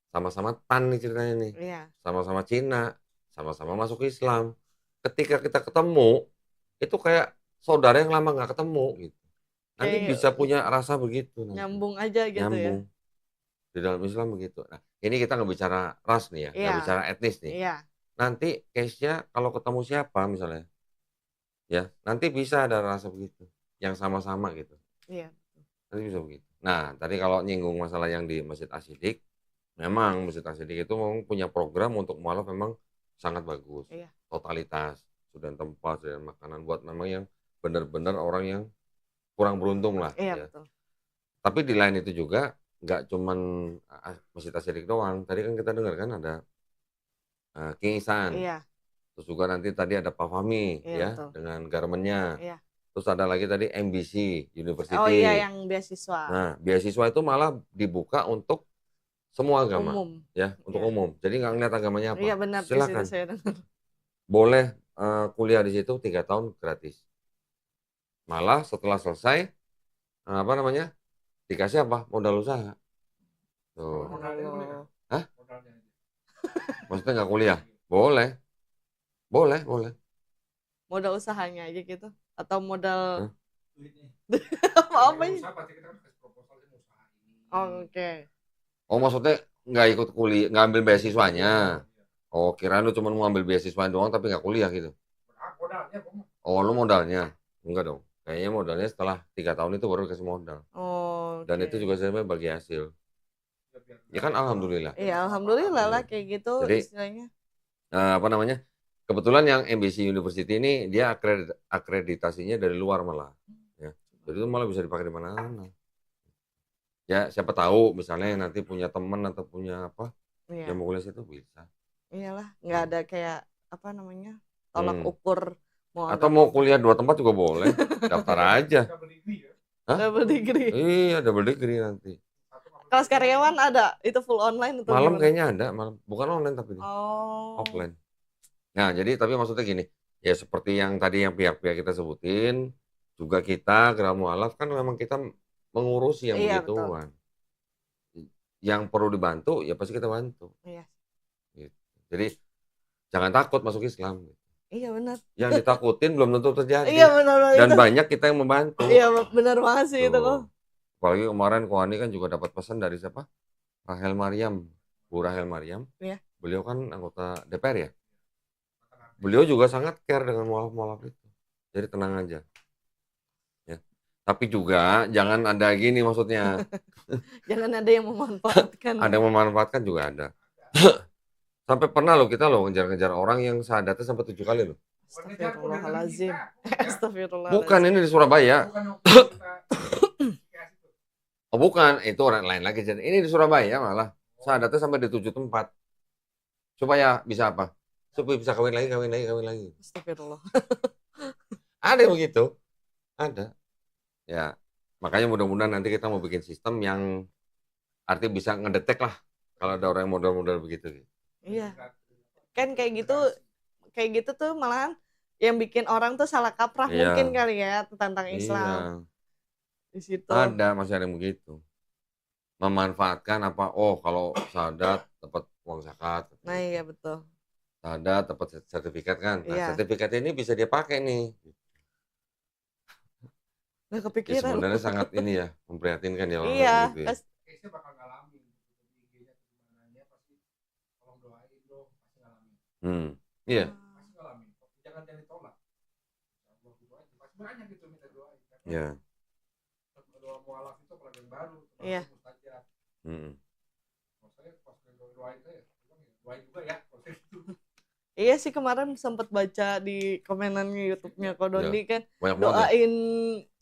Sama-sama Tan nih ceritanya nih. Iya. Sama-sama Cina, sama-sama masuk Islam. Ketika kita ketemu, itu kayak saudara yang lama nggak ketemu gitu. Nanti Kayak bisa punya rasa begitu. Nanti. Nyambung aja gitu Nyambung. ya. Di dalam Islam begitu. Nah, ini kita nggak bicara ras nih ya, nggak bicara etnis nih. Iya. Nanti case-nya kalau ketemu siapa misalnya, ya nanti bisa ada rasa begitu, yang sama-sama gitu. Iya. Nanti bisa begitu. Nah, tadi kalau nyinggung masalah yang di Masjid Asidik, memang Masjid Asidik itu memang punya program untuk mualaf memang sangat bagus. Iya. Totalitas, sudah tempat, sudah makanan buat memang yang benar-benar orang yang kurang beruntung lah. Iya, ya. betul. Tapi di lain itu juga nggak cuman Masjid Asidik doang. Tadi kan kita dengar kan ada King Ihsan. Iya. Terus juga nanti tadi ada Pak Fahmi ya betul. dengan garmennya. Iya. Terus ada lagi tadi MBC University. Oh iya, yang beasiswa. Nah, beasiswa itu malah dibuka untuk semua agama. Umum. Ya, untuk umum. Jadi nggak ngeliat agamanya apa. Iya benar, silakan. di situ saya dengar. Boleh kuliah di situ 3 tahun gratis. Malah setelah selesai apa namanya? Dikasih apa? Modal usaha. Tuh. Modalnya boleh kan? Hah? Modalnya aja. Maksudnya nggak kuliah? Boleh. Boleh. Modal usahanya aja gitu atau modal Duitnya. apa ini? Usaha pasti kita kan kasih proposal dia mau usaha ini. Oh, oke. Oh, maksudnya nggak ikut kuliah, nggak ambil beasiswanya. Oh, kirain lu cuma mau ambil beasiswa doang tapi nggak kuliah gitu. Modalnya kok. Oh, lu modalnya? Enggak dong. Kayaknya modalnya setelah 3 tahun itu baru kasih modal. Oh. Dan itu juga sebenarnya bagi hasil. Ya kan alhamdulillah. Iya, alhamdulillah lah kayak gitu. Jadi, istilahnya. Apa namanya? Kebetulan yang MBC University ini dia akreditasinya dari luar malah. Ya. Jadi itu malah bisa dipakai di mana-mana. Ya, siapa tahu misalnya nanti punya teman atau punya apa Iya. yang mau kuliah situ bisa. Iyalah, nggak ada kayak apa namanya tolak ukur Atau mau kuliah 2 tempat juga boleh. Daftar aja. Hah? Double degree. Iya, double degree nanti. Kelas karyawan ada, itu full online atau Malam gimana? kayaknya ada, malam. Bukan online tapi ini. Oh. Offline. Nah, jadi tapi maksudnya gini, ya seperti yang tadi yang pihak-pihak kita sebutin, juga kita Gerak Mualaf kan memang kita mengurusi yang Iya, betul. begituan. Yang perlu dibantu, ya pasti kita bantu. Iya. Gitu. Jadi jangan takut masuk Islam. Iya benar. Yang ditakutin belum tentu terjadi. Iya benar Dan itu. banyak kita yang membantu. Iya benar banget sih itu kok. Tuh. Apalagi kemarin Kohani kan juga dapat pesan dari siapa? Rahel Mariam, Bu Rahel Mariam. Iya. Beliau kan anggota DPR ya. Beliau juga sangat care dengan mualaf-mualaf itu. Jadi tenang aja. Ya. Tapi juga jangan ada gini maksudnya. Jangan ada yang memanfaatkan. Ada yang memanfaatkan juga ada. Sampai pernah loh kita loh ngejar-ngejar orang yang syahadatnya sampai 7 kali loh. Astagfirullahaladzim. Astagfirullahaladzim. Bukan, ini di Surabaya. Bukan yang kita kayak situ. Oh bukan, itu orang lain lagi. Ini di Surabaya malah. Syahadatnya sampai di 7 tempat. Supaya bisa apa? Supaya bisa kawin lagi, kawin lagi, kawin lagi. Astagfirullah. Ada yang begitu. Ada. Ya, makanya mudah-mudahan nanti kita mau bikin sistem yang artinya bisa ngedetek lah kalau ada orang yang modal-modal begitu. Iya. Kan kayak gitu tuh malahan yang bikin orang tuh salah kaprah Iya. mungkin kali ya tentang Islam. Iya. Di situ. Ada, masih ada yang begitu. Memanfaatkan apa? Oh, kalau syahadat dapat uang zakat. Nah, iya betul. Syahadat dapat sertifikat kan. Nah, Iya. sertifikat ini bisa dia pakai nih. Nggak Ya, kepikiran. sebenarnya sangat ini ya, memprihatinkan ya orang Iya. begitu ya. Case-nya bakal ngalamin. IG-nya kegimananya pasti tolong doain dong, pasti ngalamin. Iya. Pasti ngalamin. Jangan ditolak. Allah doain, pasti banyak gitu minta doain. Iya. Doa mualaf itu apalagi yang baru, Iya. mustajab. Maksudnya pas doain saya, doain juga ya, proses itu. Iya sih kemarin sempat baca di komenannya YouTube-nya Kodondi kan Banyak banget. Ya. doain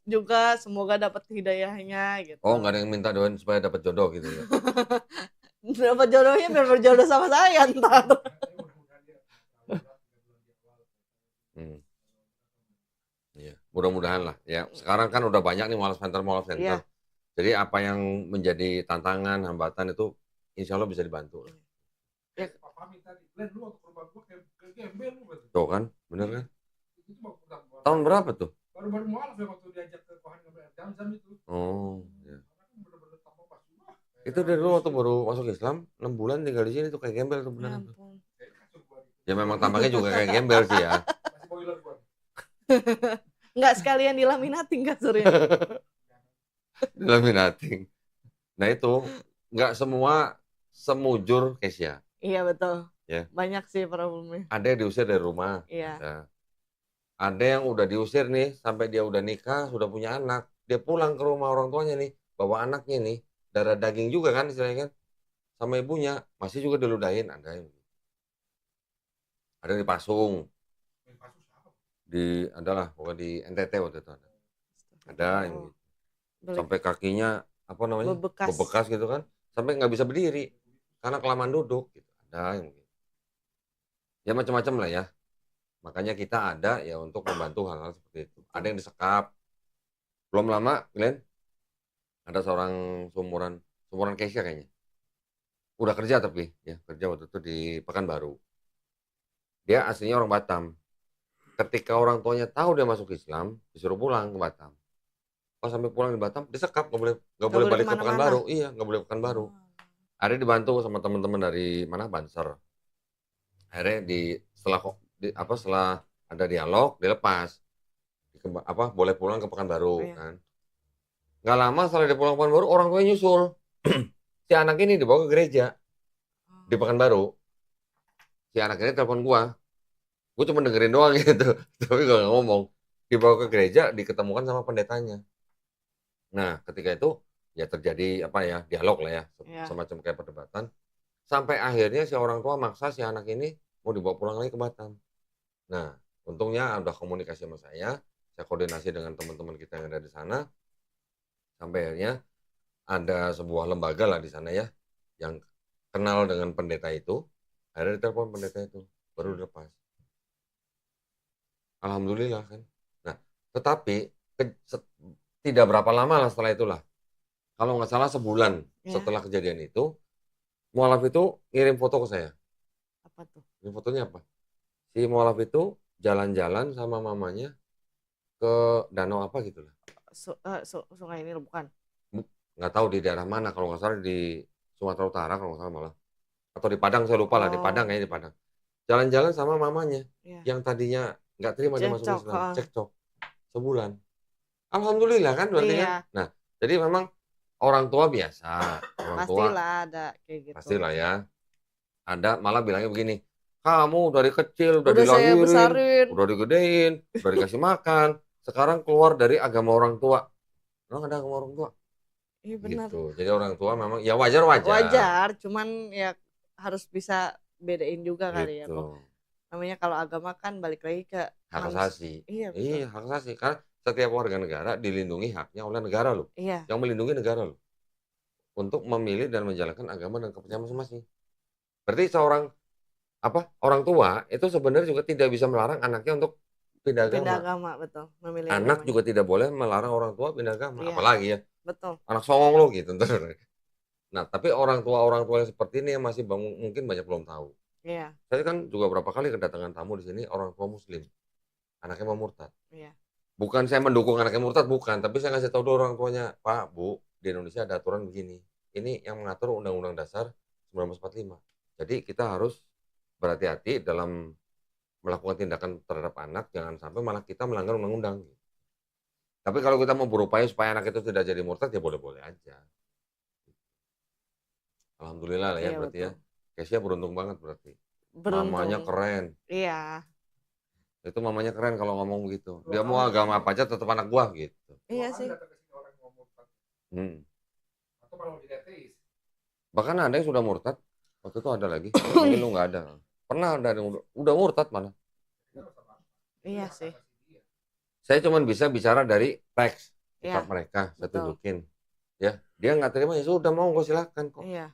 juga semoga dapat hidayahnya gitu. Oh, nggak ada yang minta doain supaya dapat jodoh gitu ya. Dapat jodohnya biar berjodoh sama saya ntar. Iya, mudah-mudahan lah ya. Sekarang kan udah banyak nih mualaf center. Iya. Jadi apa yang menjadi tantangan, hambatan itu insya Allah bisa dibantu. Ya, Pak Fahmi tadi, Glenn lu waktu ke rumah gua kayak gembel lu gitu. Tuh kan, bener kan? Itu Tahun berapa tuh? Baru-baru mualaf ya waktu diajak ke Kohan Zam itu. Oh, ya. Bener-bener tambah pas semua. Itu dari dulu waktu baru masuk Islam, 6 bulan tinggal di sini tuh kayak gembel tuh bener. Ya memang tampaknya juga kayak gembel sih ya. Masih boiler gua. Nggak sekalian dilaminating kasurnya. Dilaminating. Nah itu nggak semua semujur Kesia. Iya betul. Ya. Banyak sih problemnya. Ada yang diusir dari rumah. Iya. Ada yang udah diusir nih sampai dia udah nikah, sudah punya anak, dia pulang ke rumah orang tuanya nih, bawa anaknya nih, darah daging juga kan istilahnya kan, sama ibunya masih juga diludahin. Ada yang dipasung. Adalah pokoknya di NTT waktu itu ada yang gitu. Sampai kakinya apa namanya bebekas gitu kan, sampai nggak bisa berdiri karena kelamaan duduk gitu. Ada yang gitu. Ya macam-macam lah ya, makanya kita ada ya untuk membantu hal-hal seperti itu. Ada yang disekap. Belum lama Glenn ada seorang seumuran Keisha kayaknya udah kerja, tapi ya kerja waktu itu di Pekanbaru. Dia aslinya orang Batam. Ketika orang tuanya tahu dia masuk Islam, disuruh pulang ke Batam. Pas sampai pulang di Batam, disekap, nggak boleh balik ke Pekanbaru. Iya, nggak boleh ke Pekanbaru. Ada dibantu sama teman-teman dari mana Banser. Akhirnya setelah ada dialog, dilepas. Boleh pulang ke Pekanbaru kan. Nggak lama setelah dia pulang ke Pekanbaru, orang tuanya nyusul. Si anak ini dibawa ke gereja di Pekanbaru. Si anak ini telepon gua. Gue cuma dengerin doang gitu, tapi gue nggak ngomong. Dibawa ke gereja, diketemukan sama pendetanya. Nah, ketika itu ya terjadi dialog lah ya, semacam kayak perdebatan. Sampai akhirnya si orang tua maksa si anak ini mau dibawa pulang lagi ke Batam. Nah, untungnya udah komunikasi sama saya koordinasi dengan teman-teman kita yang ada di sana. Sampai akhirnya ada sebuah lembaga lah di sana ya, yang kenal dengan pendeta itu. Akhirnya ditelepon pendeta itu, baru dilepas. Alhamdulillah kan. Nah, tetapi tidak berapa lama lah setelah itulah. Kalau nggak salah sebulan Ya, setelah kejadian itu, mualaf itu ngirim foto ke saya. apa tuh? Ini fotonya apa? Si mualaf itu jalan-jalan sama mamanya ke danau apa gitu lah. Sungai Nil bukan? Nggak tahu di daerah mana, kalau nggak salah di Sumatera Utara kalau nggak salah malah. Atau di Padang, saya lupa lah, di Padang Oh, kayaknya di Padang. Jalan-jalan sama mamanya, ya. yang tadinya nggak terima dia masuk Cekcok, Islam, cekcok sebulan. Alhamdulillah kan berarti kan. iya, Nah, jadi memang orang tua biasa, orang tua pastilah ada kayak gitu. pastilah ya. Ada malah bilangnya begini, kamu dari kecil udah Udah saya dilahirin, besarin. udah digedein, udah dikasih makan, sekarang keluar dari agama orang tua. Emang ada agama orang tua? Iya benar. Gitu. Jadi orang tua memang ya wajar-wajar. Wajar, cuman ya harus bisa bedain juga kali ya kok. Gitu. Namanya kalau agama kan balik lagi ke Hak manusia. asasi. Iya betul. Iya, hak asasi. Karena setiap warga negara dilindungi haknya oleh negara loh. Iya, Yang melindungi negara loh. Untuk memilih dan menjalankan agama dan kepercayaan masing-masing. Berarti seorang orang tua itu sebenarnya juga tidak bisa melarang anaknya untuk pindah pindah agama. agama betul, memilih Anak agamanya. juga tidak boleh melarang orang tua pindah agama. Iya, Apalagi ya, betul. anak songong lo gitu. Nah, tapi orang tua yang seperti ini yang masih mungkin banyak belum tahu. Iya, Saya kan juga berapa kali kedatangan tamu di sini orang tua muslim. Anaknya mau murtad. iya. Bukan saya mendukung anaknya murtad, bukan. Tapi saya ngasih tahu dulu orang tuanya, Pak, Bu, di Indonesia ada aturan begini. Ini yang mengatur Undang-Undang Dasar 1945. Jadi kita harus berhati-hati dalam melakukan tindakan terhadap anak, jangan sampai malah kita melanggar undang-undang. Tapi kalau kita mau berupaya supaya anak itu tidak jadi murtad, ya boleh-boleh aja. Alhamdulillah lah ya Iya berarti ya. betul. Kesia beruntung banget berarti. Mamanya Beruntung. keren. Iya, Itu mamanya keren kalau ngomong begitu. Dia 2 mau tahun agama apa aja tetap anak gua gitu. 2 iya kali sih. datang ke sini orang yang mau murtad. Hmm. Atau kalau jadi ateis. Bahkan ada yang sudah murtad. Waktu itu ada lagi. Mungkin lu nggak ada. Pernah ada yang udah murtad malah. Iya sih. Saya cuma bisa bicara dari teks Iya, kitab mereka. Saya betul. tunjukin. Ya, dia nggak terima ya sudah mau gue silakan kok. Iya.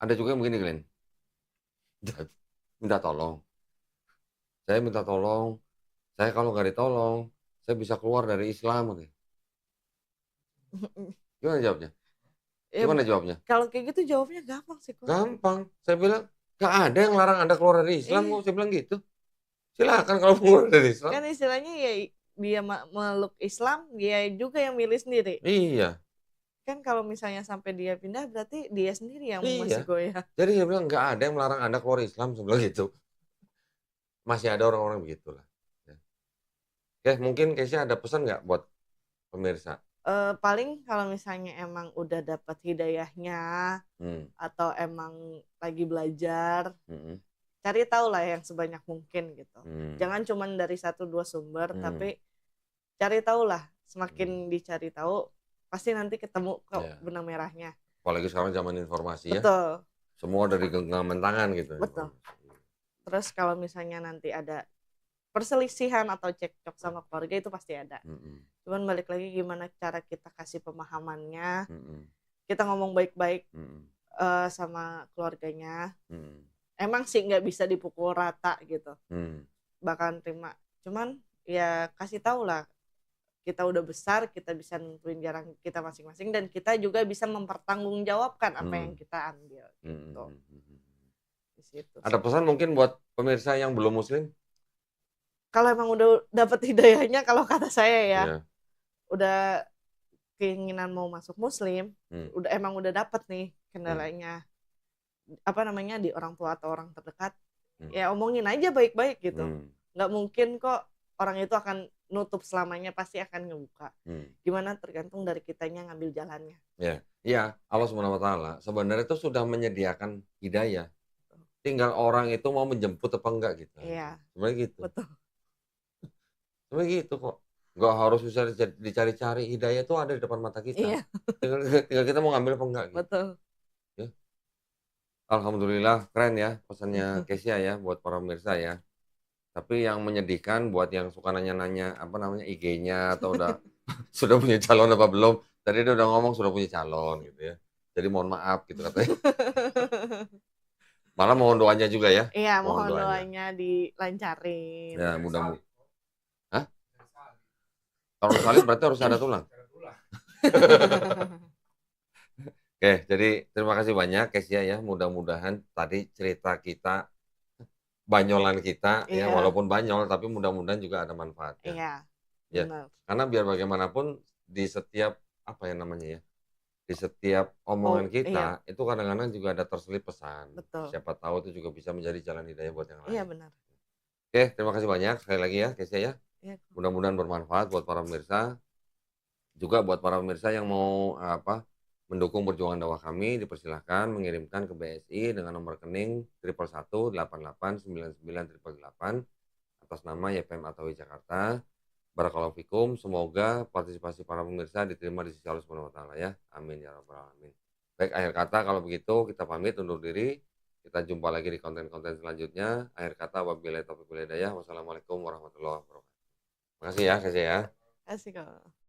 Ada juga yang begini Glenn. Minta tolong. Saya minta tolong. Saya kalau nggak ditolong, saya bisa keluar dari Islam. Gimana jawabnya? Ya, Gimana jawabnya? kalau kayak gitu jawabnya gampang sih kok. Gampang. Saya bilang, gak ada yang larang Anda keluar dari Islam Iya. kok. Saya bilang gitu. Silakan kalau mau keluar dari Islam. Kan istilahnya ya dia meluk Islam, dia juga yang milih sendiri. Iya. Kan kalau misalnya sampai dia pindah berarti dia sendiri yang Iya. masih goyah. Jadi saya bilang nggak ada yang melarang Anda keluar Islam. Saya bilang gitu. Masih ada orang-orang begitulah. Ya. Oke, mungkin Keisha ada pesan nggak buat pemirsa? Paling kalau misalnya emang udah dapat hidayahnya atau emang lagi belajar, cari tahu lah yang sebanyak mungkin gitu. Jangan cuma dari 1-2 sumber, tapi cari tahu lah. Semakin dicari tahu, pasti nanti ketemu kok benang merahnya. Apalagi sekarang zaman informasi ya. Betul. Semua dari genggaman tangan gitu. Betul. Terus kalau misalnya nanti ada perselisihan atau cekcok sama keluarga itu pasti ada. Cuman balik lagi gimana cara kita kasih pemahamannya. Kita ngomong baik-baik sama keluarganya. Emang sih nggak bisa dipukul rata gitu. Bahkan terima. Cuman ya kasih tahu lah. Kita udah besar, kita bisa nentuin jalan kita masing-masing dan kita juga bisa mempertanggungjawabkan apa yang kita ambil gitu. Di situ. Ada pesan mungkin buat pemirsa yang belum muslim? Kalau emang udah dapet hidayahnya, kalau kata saya ya, udah keinginan mau masuk muslim, udah dapet nih kendalanya, di orang tua atau orang terdekat, ya omongin aja baik-baik gitu. Nggak mungkin kok orang itu akan nutup selamanya, pasti akan ngebuka. Gimana tergantung dari kitanya ngambil jalannya. Iya, Allah SWT sebenarnya itu sudah menyediakan hidayah. Tinggal orang itu mau menjemput apa enggak gitu. Iya. Sebenarnya gitu. Betul. Sebenarnya gitu kok. Nggak harus bisa dicari-cari, hidayah itu ada di depan mata kita. Iya. Tinggal kita mau ngambil apa enggak gitu. Betul. Ya. Alhamdulillah keren ya pesannya Kesia ya buat para pemirsa ya. Tapi yang menyedihkan buat yang suka nanya-nanya IG-nya atau udah sudah punya calon apa belum. Tadi dia udah ngomong sudah punya calon gitu ya. Jadi mohon maaf gitu katanya. Malah mohon doanya juga ya. Iya, mohon doanya dilancarin. Ya mudah-mudahan. Hah? Kalau salib berarti harus ada tulang. Cara tulang. Oke, jadi terima kasih banyak Kesia ya. Mudah-mudahan tadi cerita kita, banyolan kita ya, Iya, walaupun banyol tapi mudah-mudahan juga ada manfaatnya. iya, Ya, benar. karena biar bagaimanapun di setiap apa ya namanya ya, di setiap omongan Iya, kita itu kadang-kadang juga ada terselip pesan. betul. Siapa tahu itu juga bisa menjadi jalan hidayah buat yang Iya, lain. benar. Oke, terima kasih banyak sekali lagi ya Kesia ya. Iya, Mudah-mudahan bermanfaat buat para pemirsa. Juga buat para pemirsa yang mau mendukung perjuangan dakwah kami, dipersilahkan mengirimkan ke BSI dengan nomor rekening 111888998 atas nama YPM Atawi Jakarta. Barakallahu fikum, semoga partisipasi para pemirsa diterima di sisi Allah Subhanahu wa taala ya. Amin ya rabbal alamin. Baik, akhir kata kalau begitu kita pamit undur diri. Kita jumpa lagi di konten-konten selanjutnya. Akhir kata wabillahi taufiq wal hidayah. Wassalamualaikum warahmatullahi wabarakatuh. Makasih ya, Kasih ya. kasih kok.